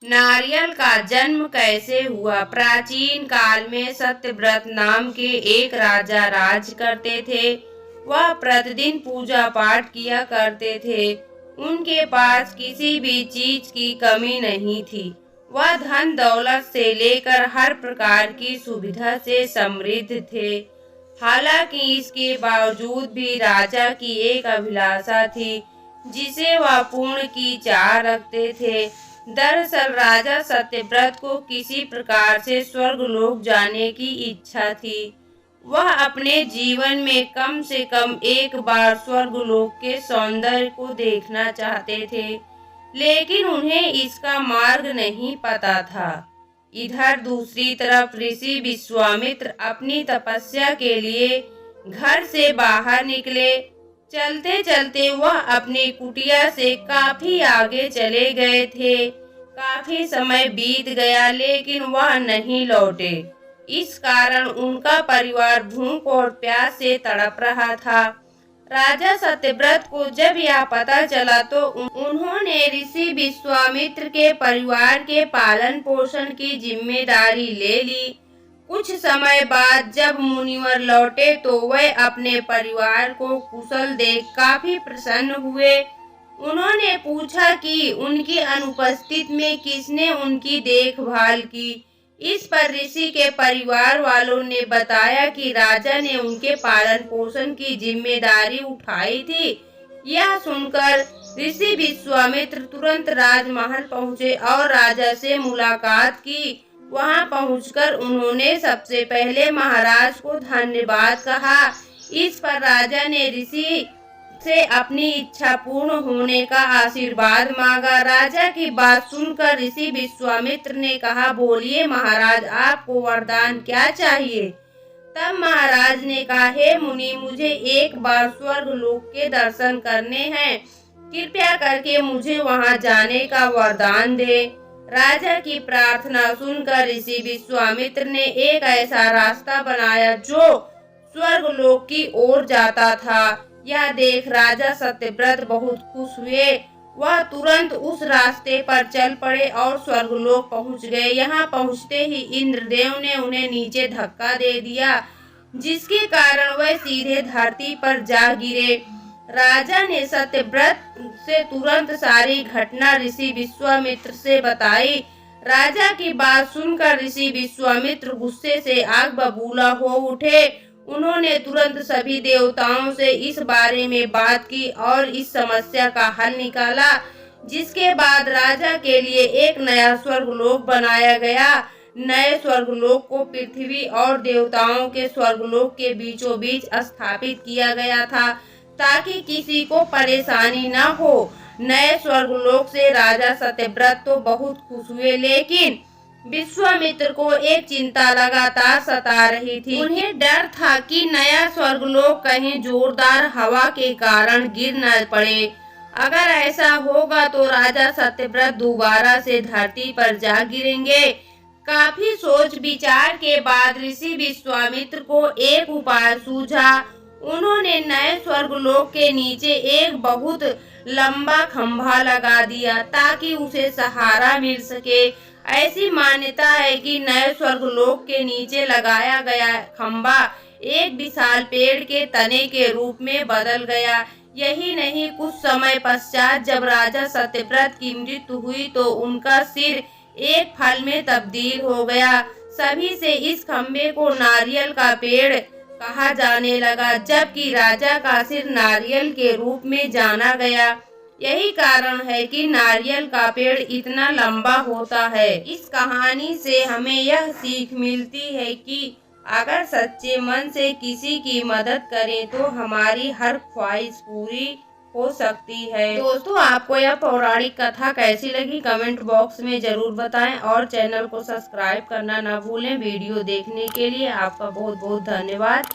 नारियल का जन्म कैसे हुआ। प्राचीन काल में सत्यव्रत नाम के एक राजा राज करते थे। वह प्रतिदिन पूजा पाठ किया करते थे। उनके पास किसी भी चीज की कमी नहीं थी। वह धन दौलत से लेकर हर प्रकार की सुविधा से समृद्ध थे। हालांकि इसके बावजूद भी राजा की एक अभिलाषा थी जिसे वह पूर्ण की चाह रखते थे। दरअसल राजा सत्यव्रत को किसी प्रकार से स्वर्गलोक जाने की इच्छा थी। वह अपने जीवन में कम से कम एक बार स्वर्गलोक के सौंदर्य को देखना चाहते थे, लेकिन उन्हें इसका मार्ग नहीं पता था। इधर दूसरी तरफ ऋषि विश्वामित्र अपनी तपस्या के लिए घर से बाहर निकले। चलते चलते वह अपनी कुटिया से काफी आगे चले गए थे। काफी समय बीत गया लेकिन वह नहीं लौटे। इस कारण उनका परिवार भूख और प्यास से तड़प रहा था। राजा सत्यव्रत को जब यह पता चला तो उन्होंने ऋषि विश्वामित्र के परिवार के पालन पोषण की जिम्मेदारी ले ली। कुछ समय बाद जब मुनिवर लौटे तो वह अपने परिवार को कुशल देख काफी प्रसन्न हुए। उन्होंने पूछा कि उनकी अनुपस्थिति में किसने उनकी देखभाल की। इस पर ऋषि के परिवार वालों ने बताया कि राजा ने उनके पालन पोषण की जिम्मेदारी उठाई थी। यह सुनकर ऋषि विश्वामित्र तुरंत राजमहल पहुँचे और राजा से मुलाकात की। वहां पहुंचकर उन्होंने सबसे पहले महाराज को धन्यवाद कहा। इस पर राजा ने ऋषि से अपनी इच्छा पूर्ण होने का आशीर्वाद मांगा। राजा की बात सुनकर ऋषि विश्वामित्र ने कहा, बोलिए महाराज, आपको वरदान क्या चाहिए। तब महाराज ने कहा, हे मुनि, मुझे एक बार स्वर्गलोक के दर्शन करने हैं। कृपया करके मुझे वहां जाने का वरदान दे। राजा की प्रार्थना सुनकर ऋषि विश्वामित्र ने एक ऐसा रास्ता बनाया जो स्वर्गलोक की ओर जाता था। यह देख राजा सत्यव्रत बहुत खुश हुए। वह तुरंत उस रास्ते पर चल पड़े और स्वर्गलोक पहुंच गए। यहाँ पहुंचते ही इंद्रदेव ने उन्हें नीचे धक्का दे दिया, जिसके कारण वह सीधे धरती पर जा गिरे। राजा ने सत्यव्रत से तुरंत सारी घटना ऋषि विश्वामित्र से बताई। राजा की बात सुनकर ऋषि विश्वामित्र गुस्से से आग बबूला हो उठे। उन्होंने तुरंत सभी देवताओं से इस बारे में बात की और इस समस्या का हल निकाला, जिसके बाद राजा के लिए एक नया स्वर्गलोक बनाया गया। नए स्वर्गलोक को पृथ्वी और देवताओं के स्वर्गलोक के बीचों बीच स्थापित किया गया था, ताकि किसी को परेशानी न हो। नए स्वर्गलोक से राजा सत्यव्रत तो बहुत खुश हुए, लेकिन विश्वामित्र को एक चिंता लगातार सता रही थी। उन्हें डर था कि नया स्वर्गलोक कहीं जोरदार हवा के कारण गिर न पड़े। अगर ऐसा होगा तो राजा सत्यव्रत दोबारा से धरती पर जा गिरेंगे। काफी सोच विचार के बाद ऋषि विश्वामित्र को एक उपाय सूझा। उन्होंने नए स्वर्गलोक के नीचे एक बहुत लंबा खंभा लगा दिया ताकि उसे सहारा मिल सके। ऐसी मान्यता है कि नए स्वर्गलोक के नीचे लगाया गया खंभा एक विशाल पेड़ के तने के रूप में बदल गया। यही नहीं, कुछ समय पश्चात जब राजा सत्यव्रत की मृत्यु हुई तो उनका सिर एक फल में तब्दील हो गया। सभी से इस खंभे को नारियल का पेड़ कहा जाने लगा, जबकि राजा का सिर नारियल के रूप में जाना गया। यही कारण है कि नारियल का पेड़ इतना लंबा होता है। इस कहानी से हमें यह सीख मिलती है कि अगर सच्चे मन से किसी की मदद करें तो हमारी हर ख्वाहिश पूरी हो सकती है। दोस्तों, आपको यह पौराणिक कथा कैसी लगी कमेंट बॉक्स में जरूर बताएं और चैनल को सब्सक्राइब करना न भूलें। वीडियो देखने के लिए आपका बहुत बहुत धन्यवाद।